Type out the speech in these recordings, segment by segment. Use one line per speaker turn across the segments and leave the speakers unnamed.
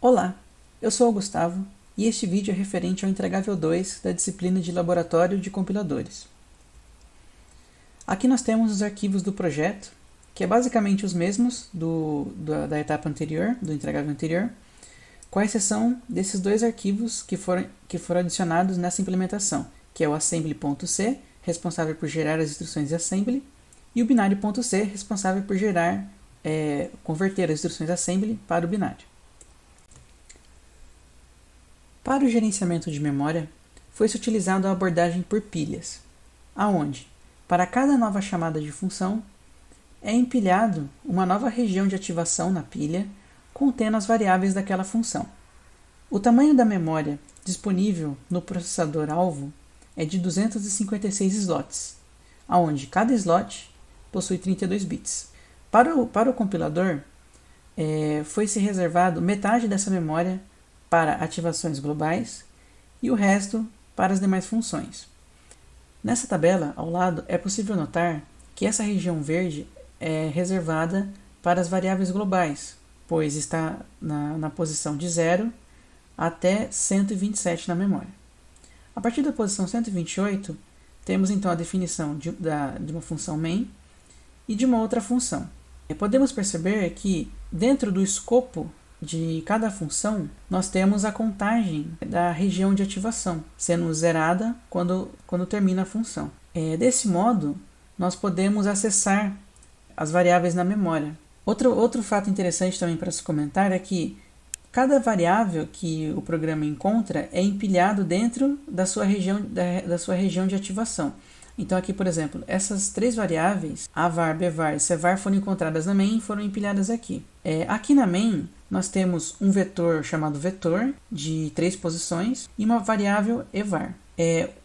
Olá, eu sou o Gustavo e este vídeo é referente ao entregável 2 da disciplina de Laboratório de Compiladores. Aqui nós temos os arquivos do projeto, que é basicamente os mesmos da etapa anterior, do entregável anterior, com a exceção desses dois arquivos que foram adicionados nessa implementação, que é o assembly.c, responsável por gerar as instruções de assembly, e o binário.c, responsável por converter as instruções assembly para o binário. Para o gerenciamento de memória, foi-se utilizada a abordagem por pilhas, aonde, para cada nova chamada de função, é empilhado uma nova região de ativação na pilha contendo as variáveis daquela função. O tamanho da memória disponível no processador-alvo é de 256 slots, aonde cada slot possui 32 bits. Para o compilador, foi-se reservado metade dessa memória para ativações globais e o resto para as demais funções. Nessa tabela, ao lado, é possível notar que essa região verde é reservada para as variáveis globais, pois está na posição de 0 até 127 na memória. A partir da posição 128, temos então a definição de uma função main e de uma outra função. Podemos perceber que dentro do escopo de cada função, nós temos a contagem da região de ativação, sendo zerada quando termina a função. Desse modo, nós podemos acessar as variáveis na memória. Outro fato interessante também para se comentar é que cada variável que o programa encontra é empilhado dentro da sua região de ativação. Então aqui, por exemplo, essas três variáveis, avar, bvar e cevar, foram encontradas na main e foram empilhadas aqui. Aqui na main, nós temos um vetor chamado vetor, de 3 posições, e uma variável evar.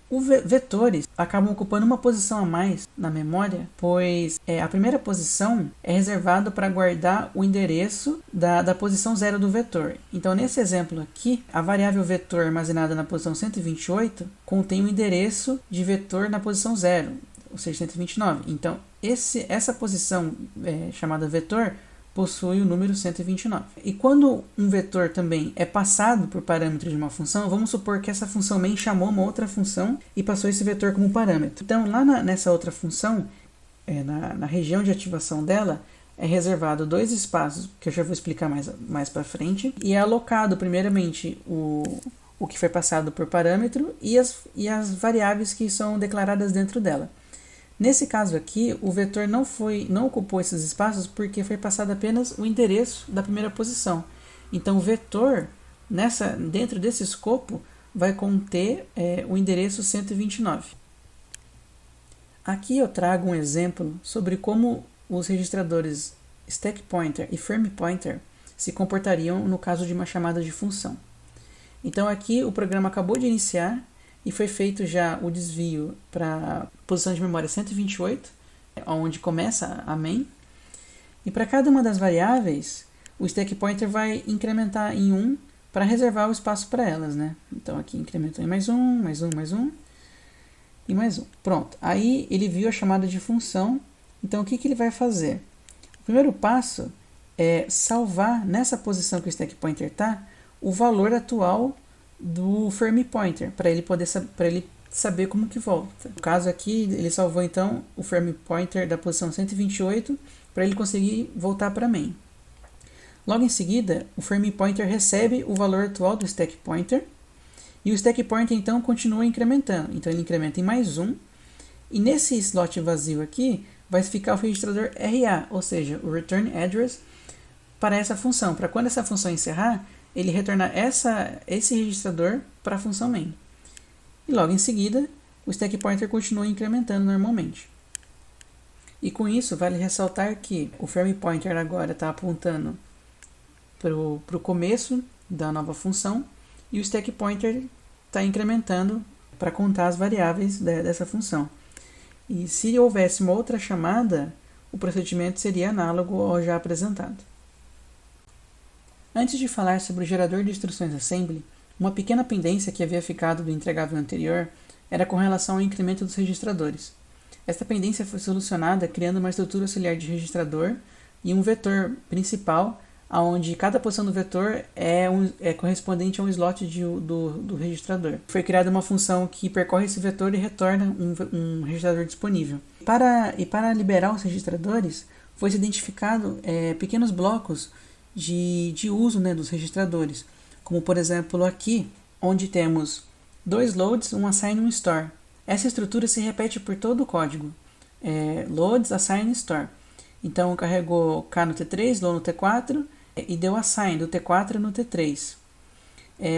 Os vetores acabam ocupando uma posição a mais na memória, pois a primeira posição é reservada para guardar o endereço da posição 0 do vetor. Então, nesse exemplo aqui, a variável vetor armazenada na posição 128 contém o endereço de vetor na posição 0, ou seja, 129. Então, essa posição chamada vetor possui o número 129. E quando um vetor também é passado por parâmetro de uma função, vamos supor que essa função main chamou uma outra função e passou esse vetor como parâmetro. Então, lá nessa outra função, na região de ativação dela, é reservado 2 espaços, que eu já vou explicar mais para frente, e é alocado primeiramente o que foi passado por parâmetro e as variáveis que são declaradas dentro dela. Nesse caso aqui, o vetor não ocupou esses espaços porque foi passado apenas o endereço da primeira posição. Então, o vetor, dentro desse escopo, vai conter o endereço 129. Aqui eu trago um exemplo sobre como os registradores stack pointer e frame pointer se comportariam no caso de uma chamada de função. Então, aqui o programa acabou de iniciar e foi feito já o desvio para a posição de memória 128, onde começa a main. E para cada uma das variáveis, o stack pointer vai incrementar em 1 para reservar o espaço para elas, né? Então aqui incrementou em mais um e mais um. Pronto, aí ele viu a chamada de função. Então o que ele vai fazer? O primeiro passo é salvar nessa posição que o stack pointer está o valor atual do frame pointer, para ele saber como que volta. No caso aqui, ele salvou então o frame pointer da posição 128 para ele conseguir voltar para main. Logo em seguida, o frame pointer recebe o valor atual do stack pointer e o stack pointer então continua incrementando. Então ele incrementa em mais um e nesse slot vazio aqui vai ficar o registrador RA, ou seja, o return address para essa função, para quando essa função encerrar, ele retornar esse registrador para a função main. E logo em seguida, o stack pointer continua incrementando normalmente. E com isso, vale ressaltar que o frame pointer agora está apontando para o começo da nova função e o stack pointer está incrementando para contar as variáveis dessa função. E se houvesse uma outra chamada, o procedimento seria análogo ao já apresentado. Antes de falar sobre o gerador de instruções assembly, uma pequena pendência que havia ficado do entregável anterior era com relação ao incremento dos registradores. Esta pendência foi solucionada criando uma estrutura auxiliar de registrador e um vetor principal onde cada posição do vetor é correspondente a um slot do registrador. Foi criada uma função que percorre esse vetor e retorna um registrador disponível. E para liberar os registradores, foi identificado pequenos blocos de uso, né, dos registradores, como por exemplo aqui, onde temos 2 loads, um assign e um store. Essa estrutura se repete por todo o código. Loads, assign, store. Então carregou K no T3, load no T4 e deu assign do T4 no T3.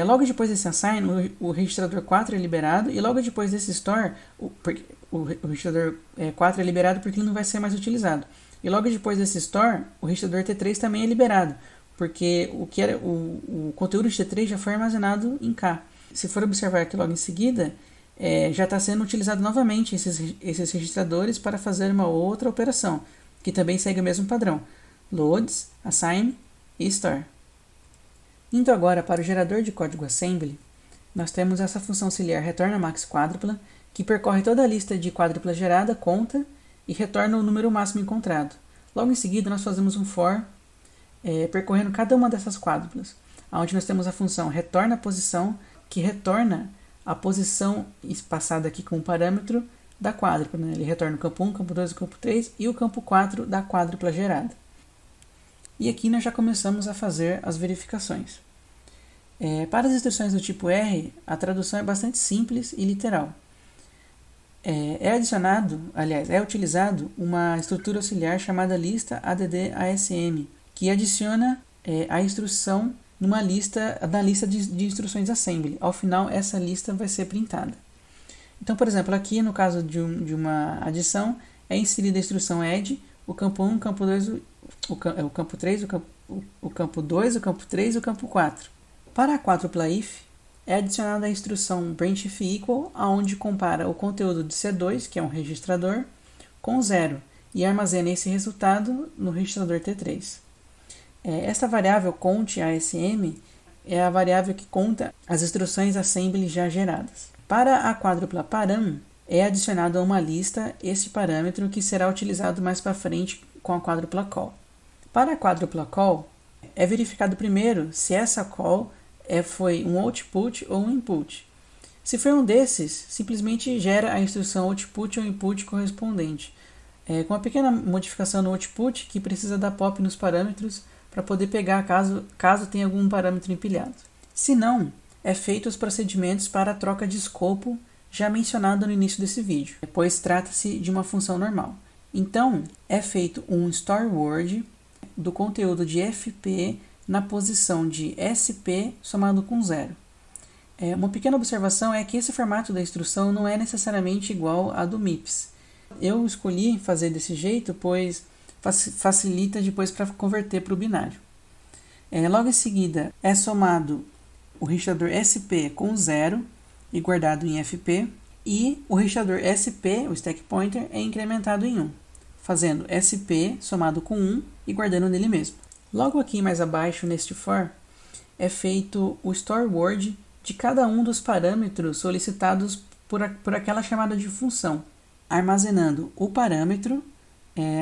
Logo depois desse assign, o registrador 4 é liberado, e logo depois desse store, o registrador 4 é liberado porque ele não vai ser mais utilizado. E logo depois desse store, o registrador T3 também é liberado, porque o conteúdo de T3 já foi armazenado em K. Se for observar aqui logo em seguida, já está sendo utilizado novamente esses registradores para fazer uma outra operação, que também segue o mesmo padrão: loads, assign e store. Indo agora para o gerador de código assembly, nós temos essa função auxiliar retorna max quádrupla, que percorre toda a lista de quádrupla gerada, conta e retorna o número máximo encontrado. Logo em seguida, nós fazemos um for percorrendo cada uma dessas quádruplas, onde nós temos a função retorna posição, que retorna a posição passada aqui com o parâmetro da quádrupla, né? Ele retorna o campo 1, o campo 2, o campo 3 e o campo 4 da quádrupla gerada. E aqui nós já começamos a fazer as verificações. Para as instruções do tipo R, a tradução é bastante simples e literal. É utilizado uma estrutura auxiliar chamada lista add-asm, que adiciona a instrução na lista de instruções assembly. Ao final, essa lista vai ser printada. Então, por exemplo, aqui no caso de uma adição, é inserida a instrução add, o campo 1, o campo 2, o campo 3, o campo 2, o campo 3 e o campo 4. Para a quádrupla if, é adicionada a instrução branch if equal, onde compara o conteúdo de C2, que é um registrador, com 0, e armazena esse resultado no registrador T3. Esta variável count_asm é a variável que conta as instruções assembly já geradas. Para a quádrupla param, é adicionado a uma lista este parâmetro, que será utilizado mais para frente com a quádrupla call. Para a quádrupla call, é verificado primeiro se essa call foi um output ou um input. Se for um desses, simplesmente gera a instrução output ou input correspondente, com uma pequena modificação no output, que precisa dar pop nos parâmetros para poder pegar caso tenha algum parâmetro empilhado. Se não, é feito os procedimentos para a troca de escopo já mencionado no início desse vídeo, pois trata-se de uma função normal. Então, é feito um store word do conteúdo de fp na posição de sp somado com 0. Uma pequena observação é que esse formato da instrução não é necessariamente igual a do MIPS. Eu escolhi fazer desse jeito, pois facilita depois para converter para o binário. Logo em seguida, é somado o registrador SP com 0 e guardado em FP, e o registrador SP, o stack pointer, é incrementado em 1, fazendo SP somado com 1 e guardando nele mesmo. Logo aqui mais abaixo, neste for, é feito o store word de cada um dos parâmetros solicitados por aquela chamada de função, armazenando o parâmetro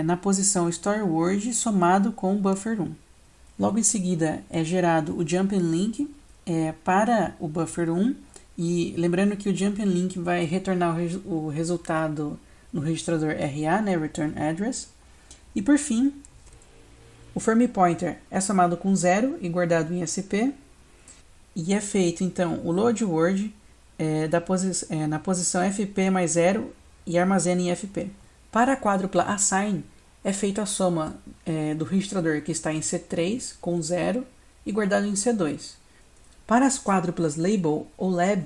na posição store word somado com o buffer1. Logo em seguida é gerado o jump and link para o buffer1, e lembrando que o jump and link vai retornar o resultado no registrador RA, né, return address. E por fim, o firm pointer é somado com 0 e guardado em SP, e é feito então o load word na posição FP mais 0 e armazena em FP. Para a quádrupla assign, é feita a soma do registrador que está em C3 com 0 e guardado em C2. Para as quádruplas label ou lab,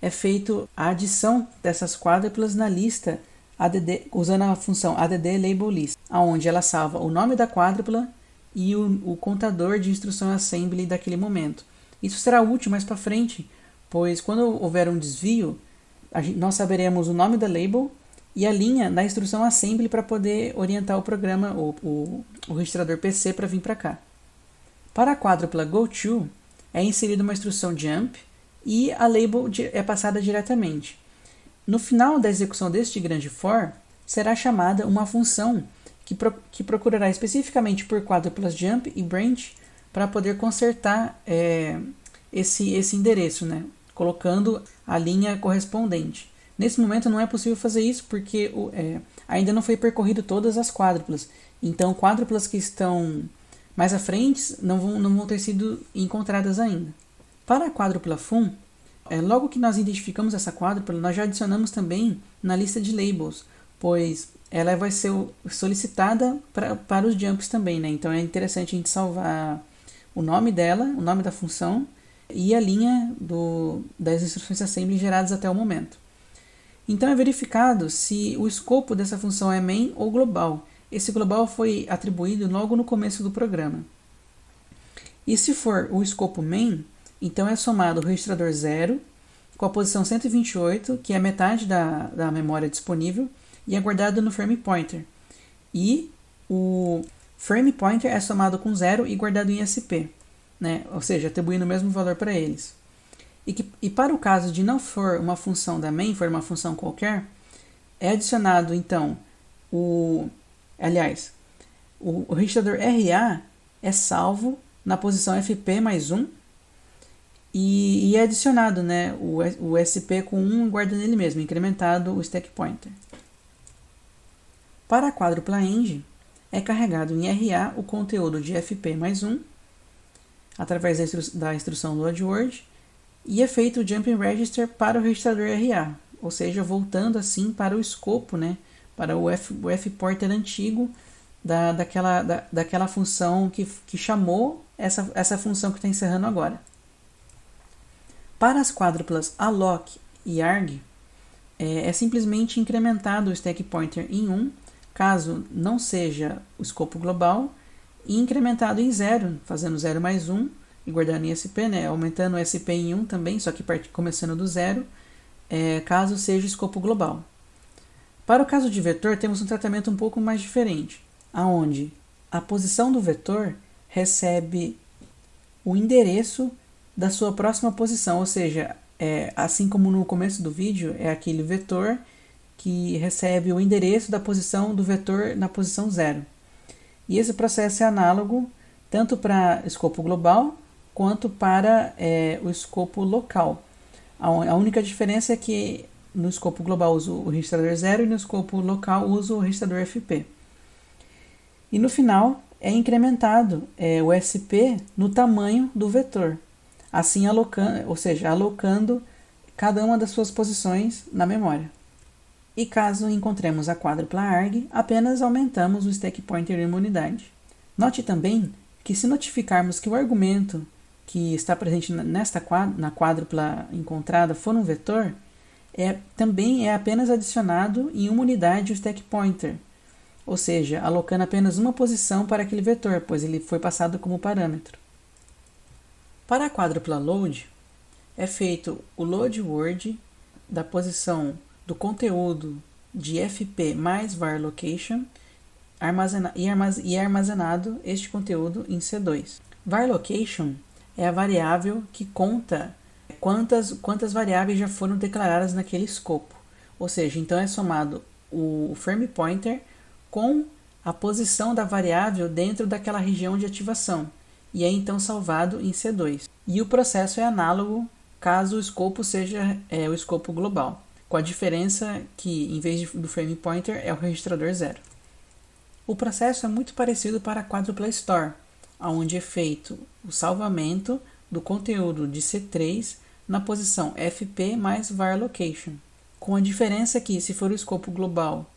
é feito a adição dessas quádruplas na lista add, usando a função add_label_list, onde ela salva o nome da quádrupla e o contador de instrução assembly daquele momento. Isso será útil mais para frente, pois quando houver um desvio, nós saberemos o nome da label e a linha da instrução assembly para poder orientar o programa, o registrador PC, para vir para cá. Para a quádrupla goTo, é inserida uma instrução jump e a label é passada diretamente. No final da execução deste grande for, será chamada uma função que procurará especificamente por quádruplas jump e branch para poder consertar esse endereço, né? Colocando a linha correspondente. Nesse momento não é possível fazer isso porque ainda não foi percorrido todas as quádruplas. Então, quádruplas que estão mais à frente não vão ter sido encontradas ainda. Para a quádrupla fun, logo que nós identificamos essa quádrupla, nós já adicionamos também na lista de labels, pois ela vai ser solicitada para os jumps também, né? Então é interessante a gente salvar o nome dela, o nome da função e a linha das instruções assembly geradas até o momento. Então é verificado se o escopo dessa função é main ou global. Esse global foi atribuído logo no começo do programa. E se for o escopo main, então é somado o registrador 0 com a posição 128, que é metade da memória disponível, e é guardado no frame pointer. E o frame pointer é somado com 0 e guardado em SP, né? Ou seja, atribuindo o mesmo valor para eles. E para o caso de não for uma função da main, for uma função qualquer, é adicionado então o registrador RA é salvo na posição FP mais 1 e é adicionado, né, o SP com 1 guarda nele mesmo, incrementado o stack pointer. Para a quádrupla end, é carregado em RA o conteúdo de FP mais 1 através da instrução loadWord e é feito o jumping register para o registrador RA, ou seja, voltando assim para o escopo, né, para o fpointer antigo daquela função que chamou essa função que está encerrando agora. Para as quádruplas alloc e arg, é simplesmente incrementado o stack pointer em 1, caso não seja o escopo global, e incrementado em 0, fazendo 0 mais 1 e guardando em SP, né, aumentando o SP em 1 também, só que começando do 0, caso seja o escopo global. Para o caso de vetor, temos um tratamento um pouco mais diferente, aonde a posição do vetor recebe o endereço da sua próxima posição, ou seja, assim como no começo do vídeo, é aquele vetor que recebe o endereço da posição do vetor na posição 0. E esse processo é análogo tanto para escopo global quanto para o escopo local. A única diferença é que no escopo global uso o registrador 0 e no escopo local uso o registrador FP. E no final é incrementado o SP no tamanho do vetor, assim alocando cada uma das suas posições na memória. E caso encontremos a quádrupla arg, apenas aumentamos o stack pointer em uma unidade. Note também que se notificarmos que o argumento que está presente na quádrupla encontrada for um vetor, também é apenas adicionado em uma unidade o stack pointer, ou seja, alocando apenas uma posição para aquele vetor, pois ele foi passado como parâmetro. Para a quádrupla load, é feito o load word da posição do conteúdo de FP mais var location e é armazenado este conteúdo em C2. Var location é a variável que conta quantas variáveis já foram declaradas naquele escopo. Ou seja, então é somado o frame pointer com a posição da variável dentro daquela região de ativação e é então salvado em C2. E o processo é análogo caso o escopo seja o escopo global, com a diferença que, em vez do frame pointer, é o registrador 0. O processo é muito parecido para a quádrupla store, onde é feito o salvamento do conteúdo de C3 na posição FP mais var location, com a diferença que, se for o escopo global,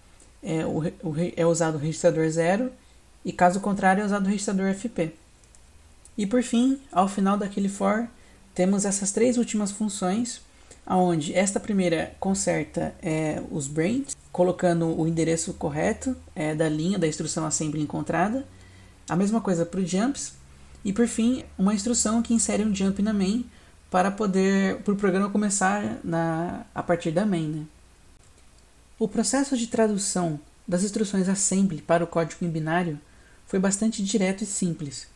é usado o registrador 0 e, caso contrário, é usado o registrador FP. E por fim, ao final daquele for, temos essas três últimas funções, onde esta primeira conserta os brains, colocando o endereço correto da linha da instrução assembly encontrada, a mesma coisa para os jumps, e por fim, uma instrução que insere um jump na main para o programa começar a partir da main, né? O processo de tradução das instruções assembly para o código em binário foi bastante direto e simples.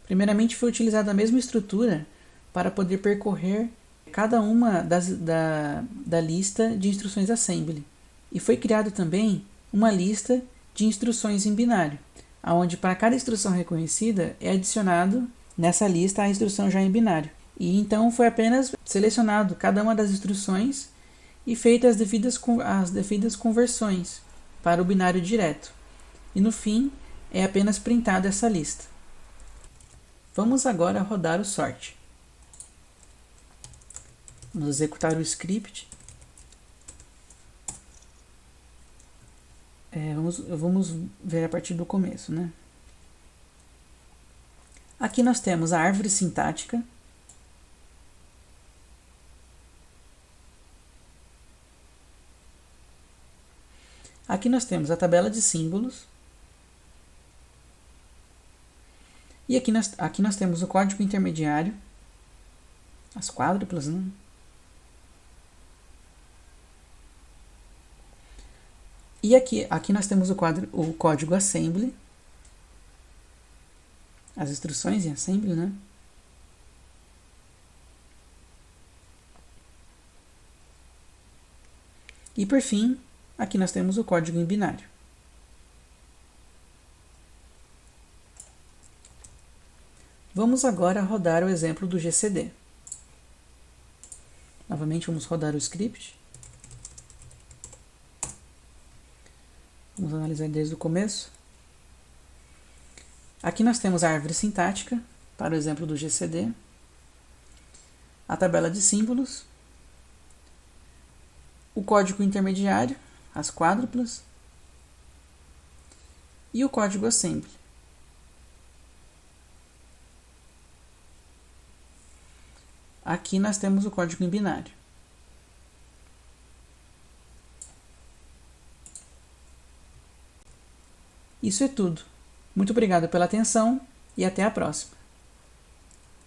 Primeiramente, foi utilizada a mesma estrutura para poder percorrer cada uma da lista de instruções assembly. E foi criado também uma lista de instruções em binário, onde para cada instrução reconhecida é adicionado nessa lista a instrução já em binário. E então foi apenas selecionado cada uma das instruções e feitas as devidas conversões para o binário direto. E no fim é apenas printada essa lista. Vamos agora rodar o sort. Vamos executar o script. Vamos ver a partir do começo, né? Aqui nós temos a árvore sintática. Aqui nós temos a tabela de símbolos. E aqui nós temos o código intermediário, as quádruplas, né? E aqui nós temos o código assembly, as instruções em assembly, né? E por fim, aqui nós temos o código em binário. Vamos agora rodar o exemplo do GCD. Novamente vamos rodar o script. Vamos analisar desde o começo. Aqui nós temos a árvore sintática, para o exemplo do GCD, a tabela de símbolos, o código intermediário, as quádruplas, e o código assembly. Aqui nós temos o código em binário. Isso é tudo. Muito obrigado pela atenção e até a próxima.